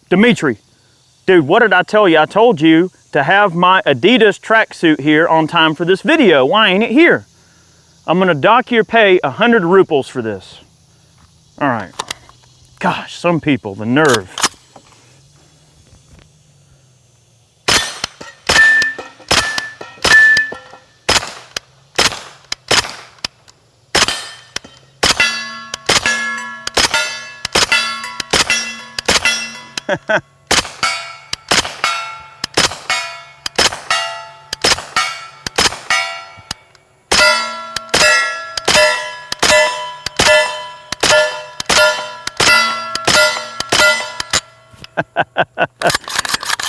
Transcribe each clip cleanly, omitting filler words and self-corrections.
Dimitri, dude, what did I tell you? I told you to have my Adidas tracksuit here on time for this video. Why ain't it here? I'm gonna dock your pay 100 rubles for this. All right. Gosh, some people, the nerve.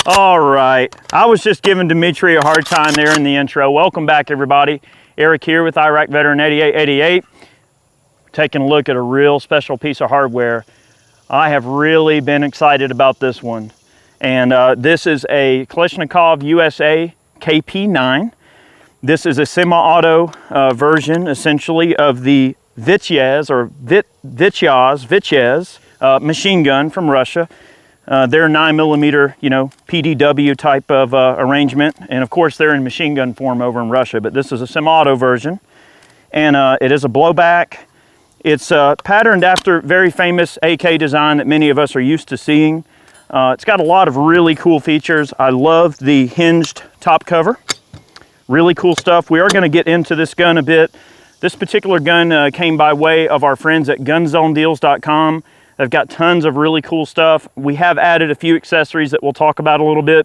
All right, I was just giving Dimitri a hard time there in the intro. Welcome back, everybody. Eric here with Iraq Veteran 8888. Taking a look at a real special piece of hardware. I have really been excited about this one. And this is a Kalashnikov USA KP9. This is a semi-auto version, essentially, of the Vityaz machine gun from Russia. They're 9mm, you know, PDW type of arrangement. And of course, they're in machine gun form over in Russia, but this is a semi-auto version. And it is a blowback. It's patterned after very famous AK design that many of us are used to seeing. It's got a lot of really cool features. I love the hinged top cover. Really cool stuff. We are going to get into this gun a bit. This particular gun came by way of our friends at gunzonedeals.com. They've got tons of really cool stuff. We have added a few accessories that we'll talk about a little bit.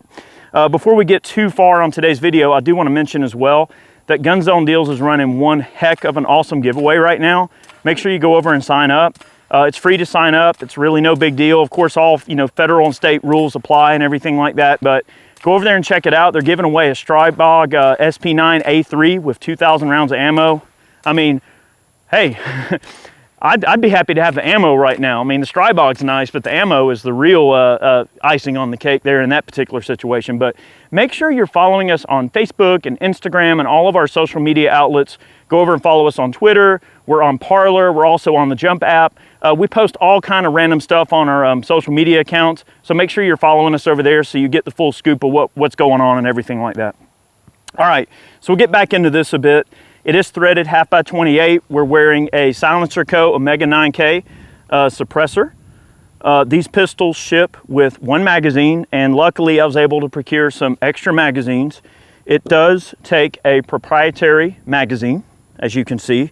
Before we get too far on today's video, I do want to mention as well that Gun Zone Deals is running one heck of an awesome giveaway right now. Make sure you go over and sign up. It's free to sign up. It's really no big deal. Of course, all federal and state rules apply and everything like that, but go over there and check it out. They're giving away a Strybog SP9A3 with 2,000 rounds of ammo. I mean, hey, I'd be happy to have the ammo right now. I mean, the Strybog's nice, but the ammo is the real icing on the cake there in that particular situation. But make sure you're following us on Facebook and Instagram and all of our social media outlets. Go over and follow us on Twitter. We're on Parler. We're also on the Jump app. We post all kind of random stuff on our social media accounts. So make sure you're following us over there so you get the full scoop of what's going on and everything like that. All right, so we'll get back into this a bit. It is threaded half-by-28. We're wearing a Silencer Co. Omega 9K suppressor. These pistols ship with one magazine, and luckily I was able to procure some extra magazines. It does take a proprietary magazine, as you can see.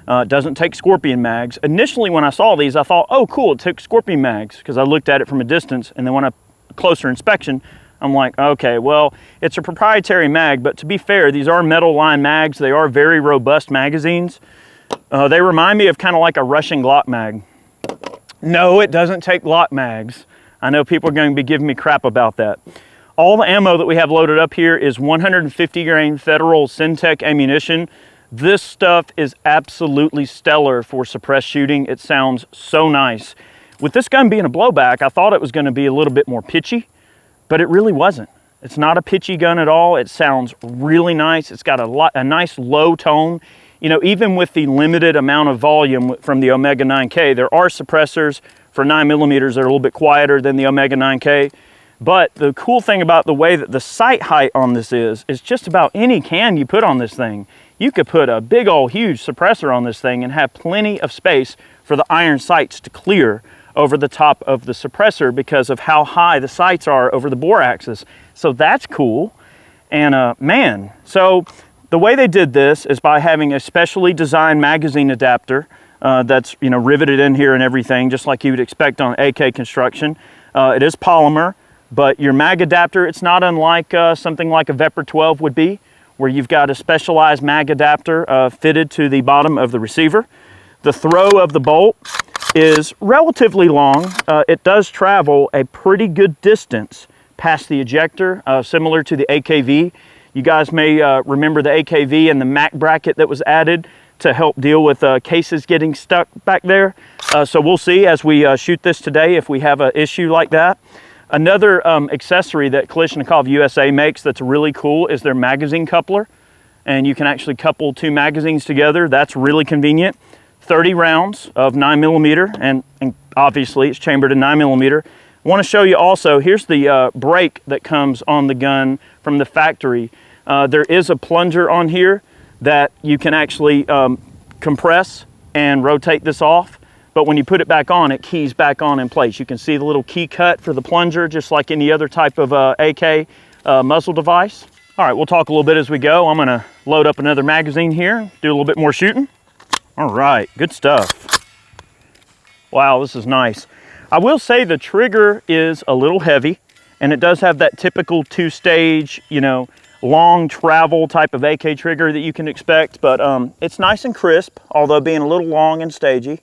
It doesn't take Scorpion mags. Initially when I saw these, I thought, oh cool, it took Scorpion mags, because I looked at it from a distance, and then when a closer inspection, I'm like, okay, well, it's a proprietary mag, but to be fair, these are metal line mags. They are very robust magazines. They remind me of kind of like a Russian Glock mag. No, it doesn't take Glock mags. I know people are going to be giving me crap about that. All the ammo that we have loaded up here is 150 grain Federal Syntech ammunition. This stuff is absolutely stellar for suppressed shooting. It sounds so nice. With this gun being a blowback, I thought it was going to be a little bit more pitchy, but it really wasn't. It's not a pitchy gun at all. It sounds really nice. It's got a nice low tone. You know, even with the limited amount of volume from the Omega 9K, there are suppressors for 9mm that are a little bit quieter than the Omega 9K. But the cool thing about the way that the sight height on this is just about any can you put on this thing. You could put a big old huge suppressor on this thing and have plenty of space for the iron sights to clear over the top of the suppressor because of how high the sights are over the bore axis. So that's cool. And man, so the way they did this is by having a specially designed magazine adapter that's riveted in here and everything, just like you would expect on AK construction. It is polymer, but your mag adapter, it's not unlike something like a Vepr 12 would be, where you've got a specialized mag adapter fitted to the bottom of the receiver. The throw of the bolt is relatively long. It does travel a pretty good distance past the ejector, similar to the AKV. You guys may remember the AKV and the Mac bracket that was added to help deal with cases getting stuck back there. So we'll see as we shoot this today if we have an issue like that. Another accessory that Kalashnikov USA makes that's really cool is their magazine coupler. And you can actually couple two magazines together. That's really convenient. 30 rounds of 9mm, and obviously it's chambered in 9mm. Want to show you also, here's the brake that comes on the gun from the factory. There is a plunger on here that you can actually compress and rotate this off, but when you put it back on, it keys back on in place. You can see the little key cut for the plunger, just like any other type of AK muzzle device. All right, we'll talk a little bit as we go. I'm gonna load up another magazine here, do a little bit more shooting. All right, good stuff. Wow, this is nice. I will say the trigger is a little heavy, and it does have that typical two-stage, you know, long travel type of AK trigger that you can expect, but it's nice and crisp, although being a little long and stagey.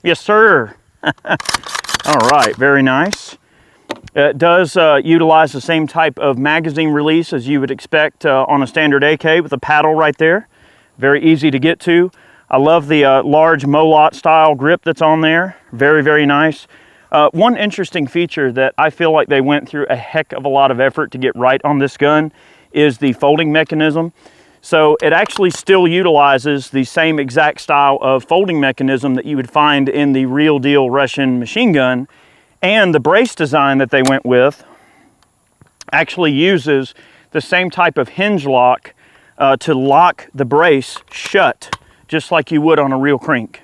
Yes, sir. All right, very nice. It does utilize the same type of magazine release as you would expect on a standard AK, with a paddle right there. Very easy to get to. I love the large Molot style grip that's on there. Very, very nice. One interesting feature that I feel like they went through a heck of a lot of effort to get right on this gun is the folding mechanism. So it actually still utilizes the same exact style of folding mechanism that you would find in the real deal Russian machine gun. And the brace design that they went with actually uses the same type of hinge lock to lock the brace shut, just like you would on a real crank.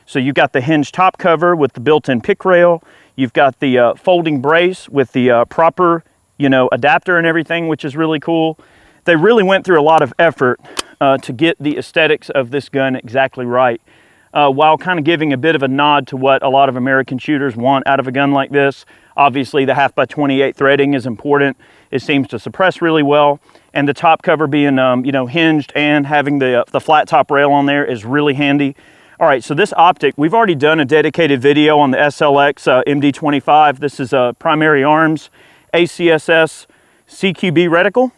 So you've got the hinge top cover with the built-in pick rail. You've got the folding brace with the proper, you know, adapter and everything, which is really cool. They really went through a lot of effort to get the aesthetics of this gun exactly right, while kind of giving a bit of a nod to what a lot of American shooters want out of a gun like this. Obviously, the 1/2x28 threading is important. It seems to suppress really well, and the top cover being you know, hinged and having the flat top rail on there is really handy. All right, so this optic, we've already done a dedicated video on the SLX MD25. This is a Primary Arms ACSS CQB reticle.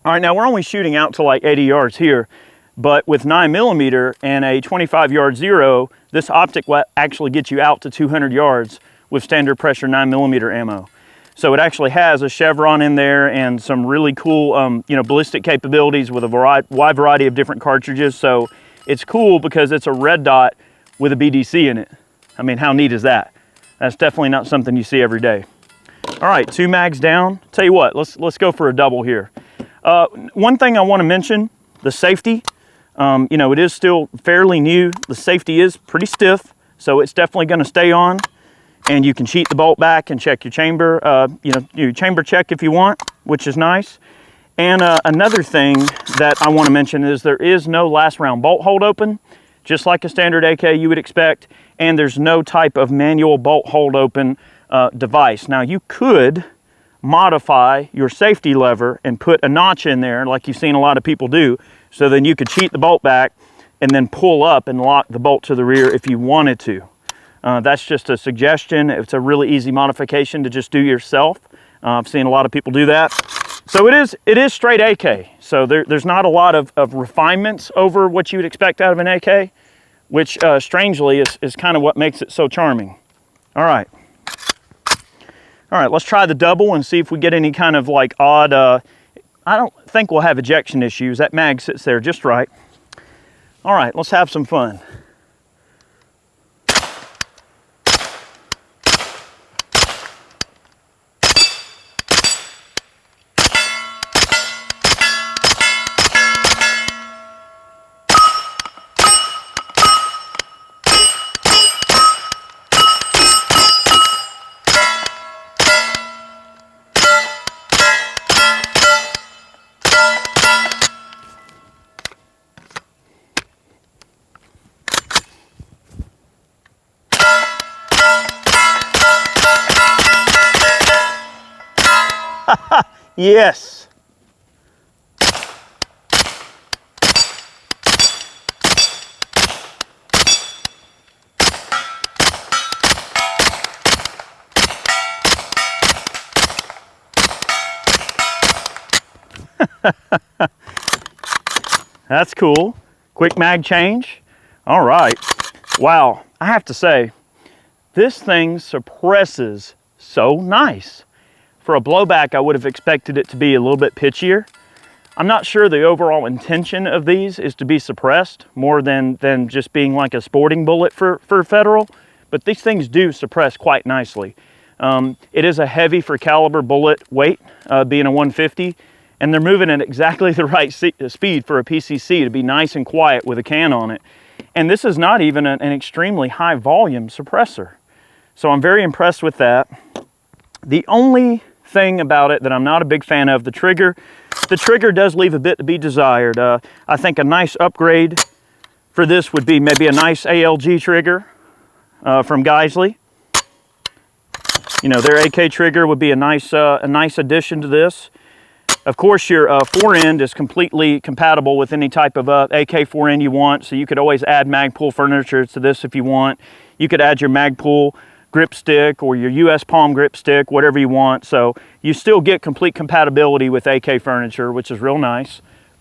All right, now we're only shooting out to like 80 yards here, but with 9mm and a 25-yard zero, this optic will actually get you out to 200 yards with standard pressure 9mm ammo. So it actually has a chevron in there and some really cool, you know, ballistic capabilities with a wide variety of different cartridges. So it's cool because it's a red dot with a BDC in it. I mean, how neat is that? That's definitely not something you see every day. All right, 2 mags down. Tell you what, let's go for a double here. One thing I want to mention, the safety. You know, it is still fairly new. The safety is pretty stiff, so it's definitely going to stay on. And you can cheat the bolt back and check your chamber, you know, you chamber check if you want, which is nice. And another thing that I want to mention is there is no last round bolt hold open, just like a standard AK you would expect. And there's no type of manual bolt hold open device. Now you could modify your safety lever and put a notch in there like you've seen a lot of people do, so then you could cheat the bolt back and then pull up and lock the bolt to the rear if you wanted to. That's just a suggestion. It's a really easy modification to just do yourself. I've seen a lot of people do that. So it is straight AK. So there's not a lot of refinements over what you would expect out of an AK, which strangely is kind of what makes it so charming. All right. All right, let's try the double and see if we get any kind of like odd, I don't think we'll have ejection issues. That mag sits there just right. All right, let's have some fun. Yes. That's cool. Quick mag change. All right. Wow, I have to say, this thing suppresses so nice. For a blowback, I would have expected it to be a little bit pitchier. I'm not sure the overall intention of these is to be suppressed more than just being like a sporting bullet for federal, but these things do suppress quite nicely. It is a heavy for caliber bullet weight, being a 150, and they're moving at exactly the right speed for a PCC to be nice and quiet with a can on it. And this is not even an extremely high volume suppressor. So I'm very impressed with that. The only thing about it that I'm not a big fan of, the trigger does leave a bit to be desired. I think a nice upgrade for this would be maybe a nice ALG trigger from Geisley. You know, their AK trigger would be a nice addition to this. Of course, your fore-end is completely compatible with any type of AK fore-end you want, so you could always add Magpul furniture to this if you want. You could add your Magpul grip stick or your US palm grip stick, whatever you want. So you still get complete compatibility with AK furniture, which is real nice.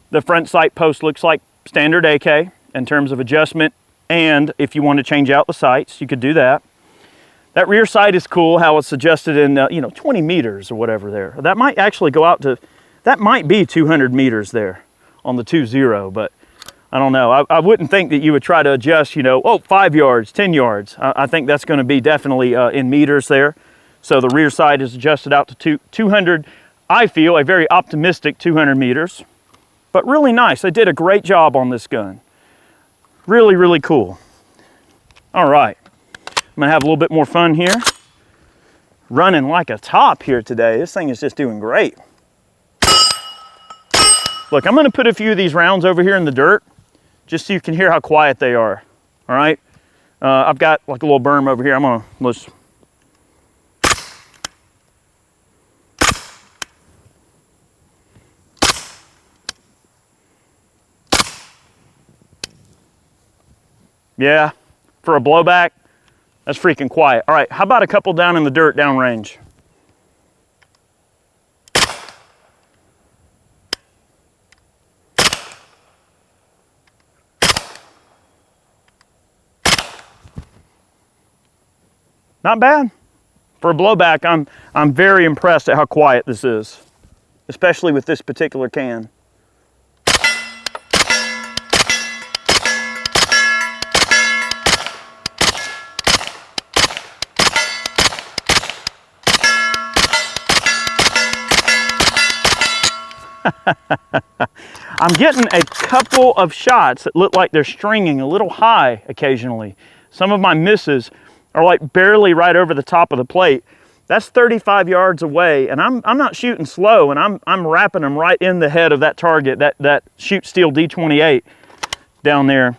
The front sight post looks like standard AK in terms of adjustment, and if you want to change out the sights, you could do that. That rear sight is cool, how it's adjusted in 20 meters or whatever there. That might actually go out to, that might be 200 meters there on the 2.0, but I don't know. I wouldn't think that you would try to adjust, 5 yards, 10 yards. I think that's going to be definitely in meters there. So the rear side is adjusted out to 200, I feel, a very optimistic 200 meters. But really nice. They did a great job on this gun. Really, really cool. All right. I'm going to have a little bit more fun here. Running like a top here today. This thing is just doing great. Look, I'm going to put a few of these rounds over here in the dirt, just so you can hear how quiet they are. All right. I've got like a little berm over here. let's. Yeah, for a blowback, that's freaking quiet. All right, how about a couple down in the dirt downrange? Not bad. For a blowback, I'm very impressed at how quiet this is, especially with this particular can. I'm getting a couple of shots that look like they're stringing a little high occasionally. Some of my misses are like barely right over the top of the plate. That's 35 yards away, and I'm not shooting slow, and I'm wrapping them right in the head of that target, that Shoot Steel D28 down there.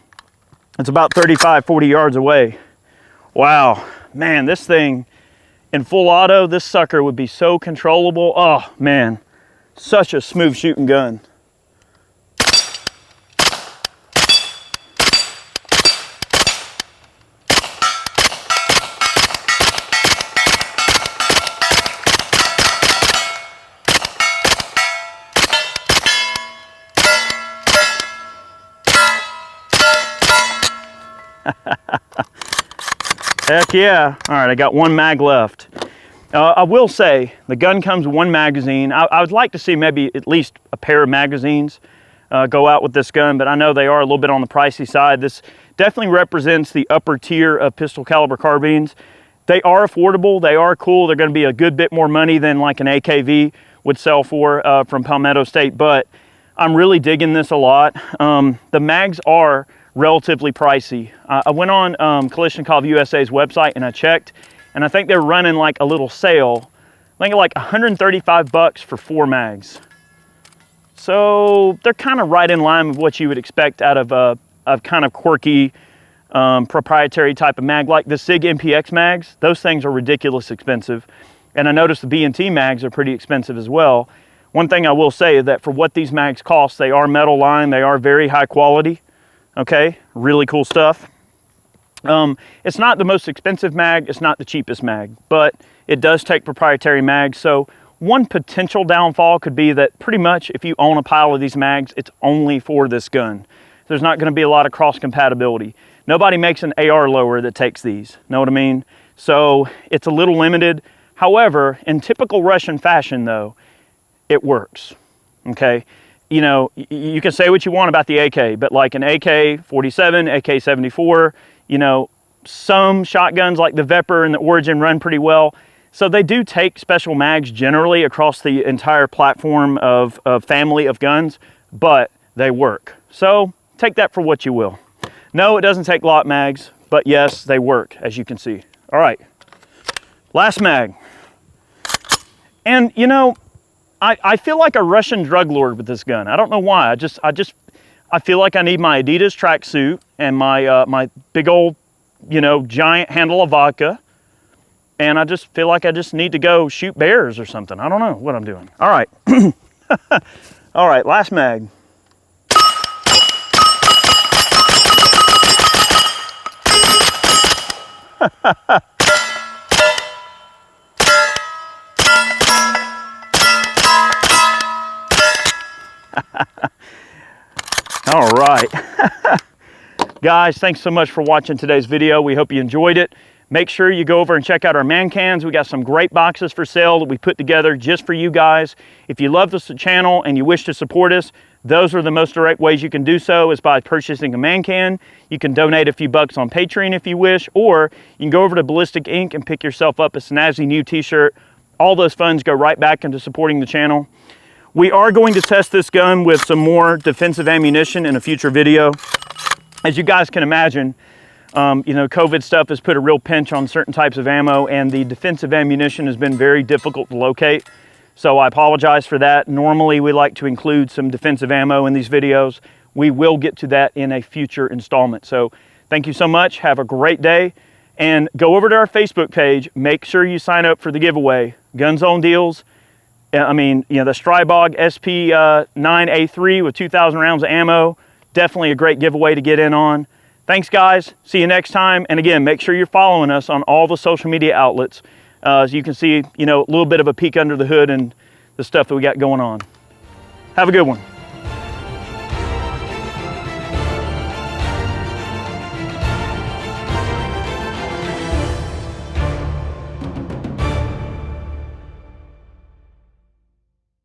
It's about 35, 40 yards away. Wow, man, this thing in full auto, this sucker would be so controllable. Oh man, such a smooth shooting gun. Heck yeah. All right, I got one mag left. I will say the gun comes with one magazine. I would like to see maybe at least a pair of magazines go out with this gun, but I know they are a little bit on the pricey side. This definitely represents the upper tier of pistol caliber carbines. They are affordable, they are cool. They're going to be a good bit more money than like an AKV would sell for from Palmetto State, but I'm really digging this a lot. The mags are relatively pricey. I went on Kalashnikov USA's website and I checked, and I think they're running like a little sale. I think like 135 bucks for 4 mags. So they're kind of right in line with what you would expect out of a kind of quirky proprietary type of mag. Like the SIG MPX mags, those things are ridiculous expensive. And I noticed the B&T mags are pretty expensive as well. One thing I will say is that for what these mags cost, they are metal lined, they are very high quality. Okay, really cool stuff. It's not the most expensive mag, it's not the cheapest mag, but it does take proprietary mags. So One potential downfall could be that pretty much if you own a pile of these mags, it's only for this gun. There's not going to be a lot of cross compatibility. Nobody makes an AR lower that takes these, know what I mean? So it's a little limited. However, in typical Russian fashion though, it works, okay? You know, you can say what you want about the AK, but like an AK-47, AK-74, you know, some shotguns like the Vepr and the Origin run pretty well. So they do take special mags generally across the entire platform of family of guns, but they work. So take that for what you will. No, it doesn't take lot mags, but yes, they work, as you can see. All right, last mag. And you know, I feel like a Russian drug lord with this gun. I don't know why. I feel like I need my Adidas tracksuit and my my big old, you know, giant handle of vodka. And I just feel like I just need to go shoot bears or something. I don't know what I'm doing. All right. All right, last mag. All right. Guys, thanks so much for watching today's video. We hope you enjoyed it. Make sure you go over and check out our man cans. We got some great boxes for sale that we put together just for you guys. If you love this channel and you wish to support us, those are the most direct ways you can do so, is by purchasing a man can. You can donate a few bucks on Patreon if you wish, or you can go over to Ballistic Ink and pick yourself up a snazzy new t-shirt. All those funds go right back into supporting the channel. We are going to test this gun with some more defensive ammunition in a future video. As you guys can imagine, you know, COVID stuff has put a real pinch on certain types of ammo, and the defensive ammunition has been very difficult to locate. So I apologize for that. Normally we like to include some defensive ammo in these videos. We will get to that in a future installment. So thank you so much. Have a great day, and go over to our Facebook page. Make sure you sign up for the giveaway. Gun Zone Deals. I mean, you know, the Strybog SP9A3 with 2,000 rounds of ammo. Definitely a great giveaway to get in on. Thanks, guys. See you next time. And again, make sure you're following us on all the social media outlets so you can see, you know, a little bit of a peek under the hood and the stuff that we got going on. Have a good one.